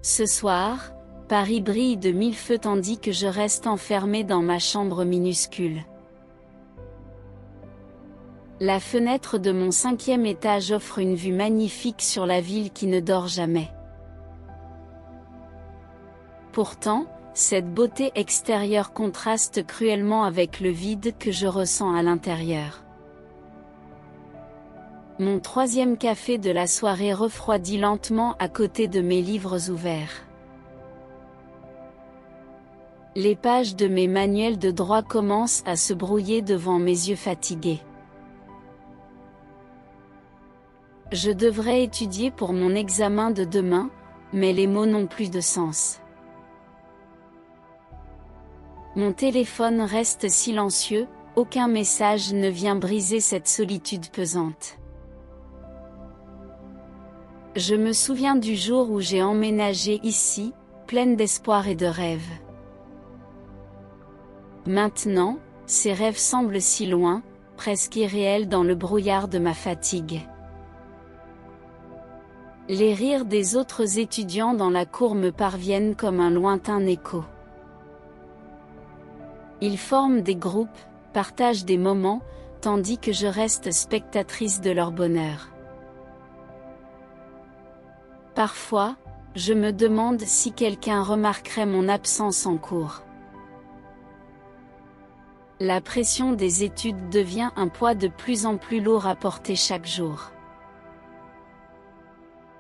Ce soir, Paris brille de mille feux tandis que je reste enfermé dans ma chambre minuscule. La fenêtre de mon 5e étage offre une vue magnifique sur la ville qui ne dort jamais. Pourtant, cette beauté extérieure contraste cruellement avec le vide que je ressens à l'intérieur. Mon 3e café de la soirée refroidit lentement à côté de mes livres ouverts. Les pages de mes manuels de droit commencent à se brouiller devant mes yeux fatigués. Je devrais étudier pour mon examen de demain, mais les mots n'ont plus de sens. Mon téléphone reste silencieux, aucun message ne vient briser cette solitude pesante. Je me souviens du jour où j'ai emménagé ici, pleine d'espoir et de rêves. Maintenant, ces rêves semblent si loin, presque irréels dans le brouillard de ma fatigue. Les rires des autres étudiants dans la cour me parviennent comme un lointain écho. Ils forment des groupes, partagent des moments, tandis que je reste spectatrice de leur bonheur. Parfois, je me demande si quelqu'un remarquerait mon absence en cours. La pression des études devient un poids de plus en plus lourd à porter chaque jour.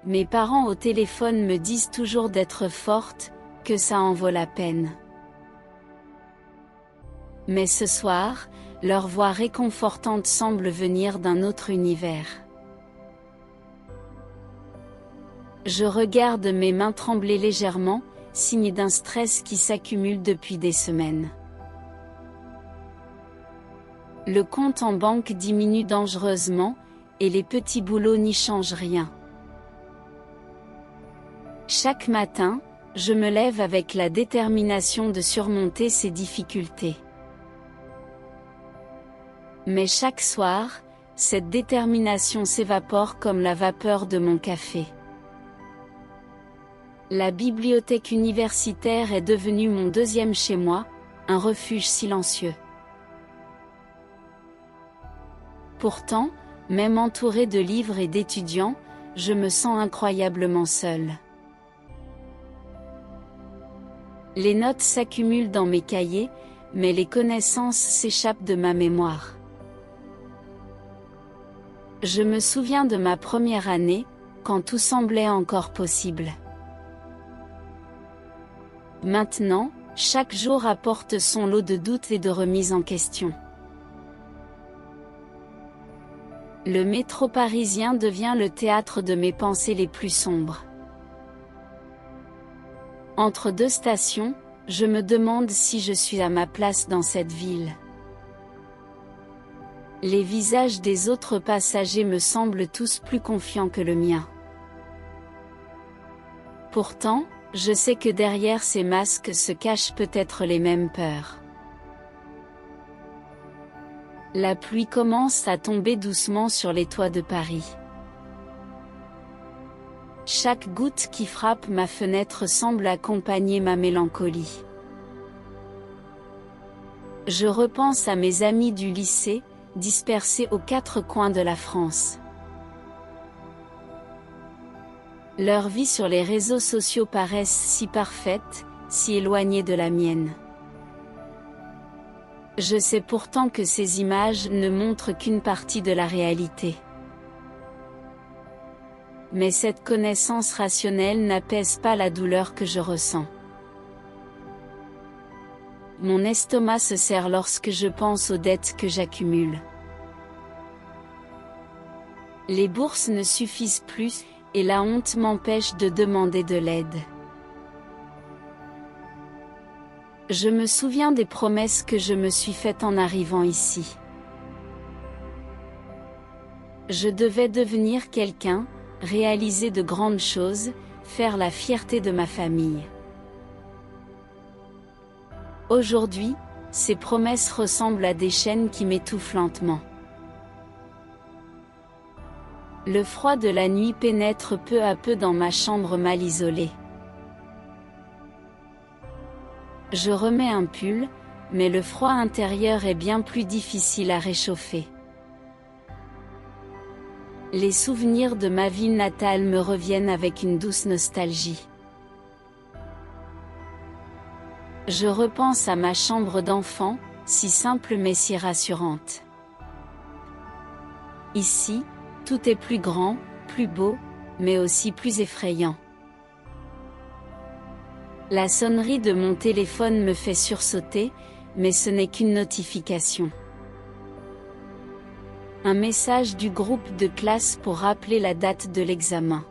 Mes parents au téléphone me disent toujours d'être forte, que ça en vaut la peine. Mais ce soir, leur voix réconfortante semble venir d'un autre univers. Je regarde mes mains trembler légèrement, signe d'un stress qui s'accumule depuis des semaines. Le compte en banque diminue dangereusement, et les petits boulots n'y changent rien. Chaque matin, je me lève avec la détermination de surmonter ces difficultés. Mais chaque soir, cette détermination s'évapore comme la vapeur de mon café. La bibliothèque universitaire est devenue mon 2e chez moi, un refuge silencieux. Pourtant, même entouré de livres et d'étudiants, je me sens incroyablement seule. Les notes s'accumulent dans mes cahiers, mais les connaissances s'échappent de ma mémoire. Je me souviens de ma première année, quand tout semblait encore possible. Maintenant, chaque jour apporte son lot de doutes et de remises en question. Le métro parisien devient le théâtre de mes pensées les plus sombres. Entre 2 stations, je me demande si je suis à ma place dans cette ville. Les visages des autres passagers me semblent tous plus confiants que le mien. Pourtant, je sais que derrière ces masques se cachent peut-être les mêmes peurs. La pluie commence à tomber doucement sur les toits de Paris. Chaque goutte qui frappe ma fenêtre semble accompagner ma mélancolie. Je repense à mes amis du lycée, dispersés aux 4 coins de la France. Leur vie sur les réseaux sociaux paraissent si parfaite, si éloignée de la mienne. Je sais pourtant que ces images ne montrent qu'une partie de la réalité. Mais cette connaissance rationnelle n'apaise pas la douleur que je ressens. Mon estomac se serre lorsque je pense aux dettes que j'accumule. Les bourses ne suffisent plus, et la honte m'empêche de demander de l'aide. Je me souviens des promesses que je me suis faites en arrivant ici. Je devais devenir quelqu'un, réaliser de grandes choses, faire la fierté de ma famille. Aujourd'hui, ces promesses ressemblent à des chaînes qui m'étouffent lentement. Le froid de la nuit pénètre peu à peu dans ma chambre mal isolée. Je remets un pull, mais le froid intérieur est bien plus difficile à réchauffer. Les souvenirs de ma ville natale me reviennent avec une douce nostalgie. Je repense à ma chambre d'enfant, si simple mais si rassurante. Ici, tout est plus grand, plus beau, mais aussi plus effrayant. La sonnerie de mon téléphone me fait sursauter, mais ce n'est qu'une notification. Un message du groupe de classe pour rappeler la date de l'examen.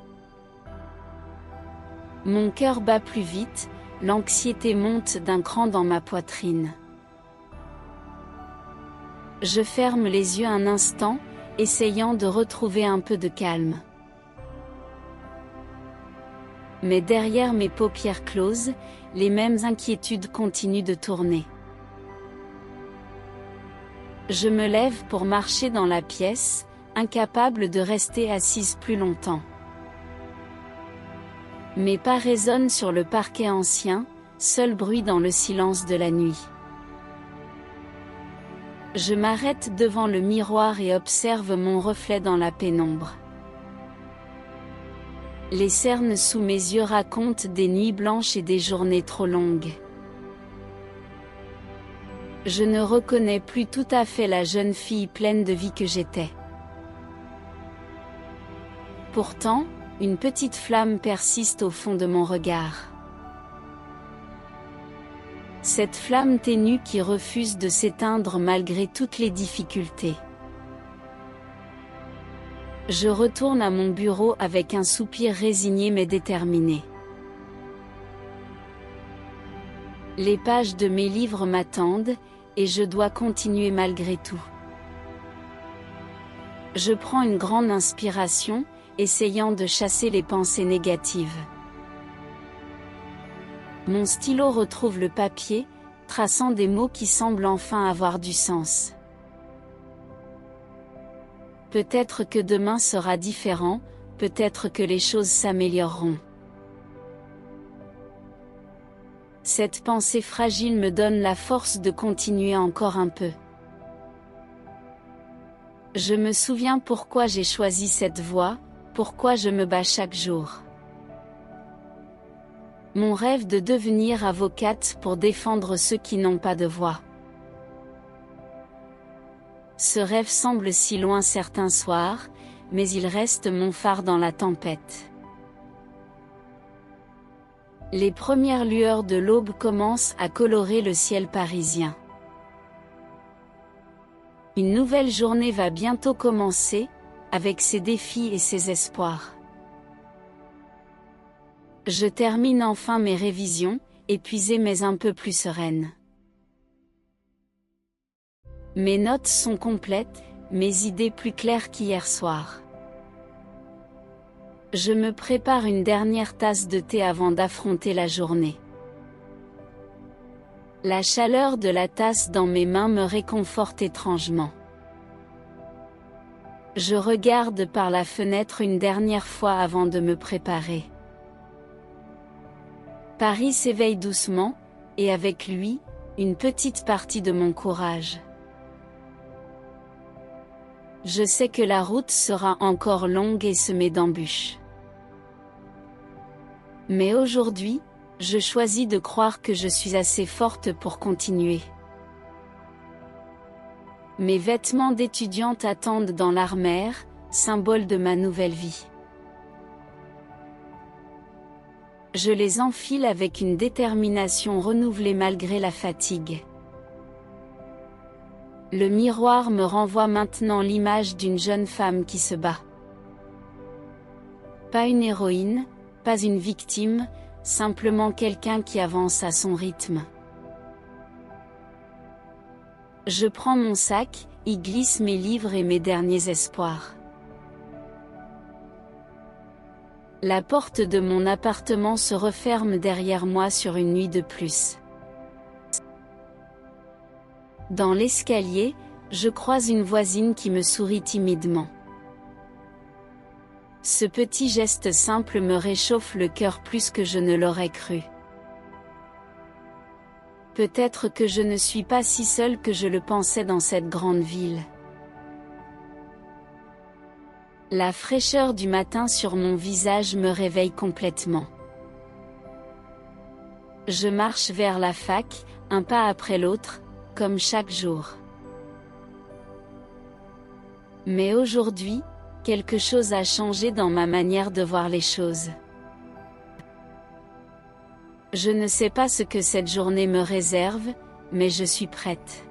Mon cœur bat plus vite, l'anxiété monte d'un cran dans ma poitrine. Je ferme les yeux un instant, essayant de retrouver un peu de calme. Mais derrière mes paupières closes, les mêmes inquiétudes continuent de tourner. Je me lève pour marcher dans la pièce, incapable de rester assise plus longtemps. Mes pas résonnent sur le parquet ancien, seul bruit dans le silence de la nuit. Je m'arrête devant le miroir et observe mon reflet dans la pénombre. Les cernes sous mes yeux racontent des nuits blanches et des journées trop longues. Je ne reconnais plus tout à fait la jeune fille pleine de vie que j'étais. Pourtant, une petite flamme persiste au fond de mon regard. Cette flamme ténue qui refuse de s'éteindre malgré toutes les difficultés. Je retourne à mon bureau avec un soupir résigné mais déterminé. Les pages de mes livres m'attendent, et je dois continuer malgré tout. Je prends une grande inspiration, essayant de chasser les pensées négatives. Mon stylo retrouve le papier, traçant des mots qui semblent enfin avoir du sens. Peut-être que demain sera différent, peut-être que les choses s'amélioreront. Cette pensée fragile me donne la force de continuer encore un peu. Je me souviens pourquoi j'ai choisi cette voie, pourquoi je me bats chaque jour. Mon rêve de devenir avocate pour défendre ceux qui n'ont pas de voix. Ce rêve semble si loin certains soirs, mais il reste mon phare dans la tempête. Les premières lueurs de l'aube commencent à colorer le ciel parisien. Une nouvelle journée va bientôt commencer, avec ses défis et ses espoirs. Je termine enfin mes révisions, épuisée mais un peu plus sereine. Mes notes sont complètes, mes idées plus claires qu'hier soir. Je me prépare une dernière tasse de thé avant d'affronter la journée. La chaleur de la tasse dans mes mains me réconforte étrangement. Je regarde par la fenêtre une dernière fois avant de me préparer. Paris s'éveille doucement, et avec lui, une petite partie de mon courage. Je sais que la route sera encore longue et semée d'embûches. Mais aujourd'hui, je choisis de croire que je suis assez forte pour continuer. Mes vêtements d'étudiante attendent dans l'armoire, symbole de ma nouvelle vie. Je les enfile avec une détermination renouvelée malgré la fatigue. Le miroir me renvoie maintenant l'image d'une jeune femme qui se bat. Pas une héroïne, pas une victime, simplement quelqu'un qui avance à son rythme. Je prends mon sac, y glisse mes livres et mes derniers espoirs. La porte de mon appartement se referme derrière moi sur une nuit de plus. Dans l'escalier, je croise une voisine qui me sourit timidement. Ce petit geste simple me réchauffe le cœur plus que je ne l'aurais cru. Peut-être que je ne suis pas si seule que je le pensais dans cette grande ville. La fraîcheur du matin sur mon visage me réveille complètement. Je marche vers la fac, un pas après l'autre, comme chaque jour. Mais aujourd'hui, quelque chose a changé dans ma manière de voir les choses. Je ne sais pas ce que cette journée me réserve, mais je suis prête.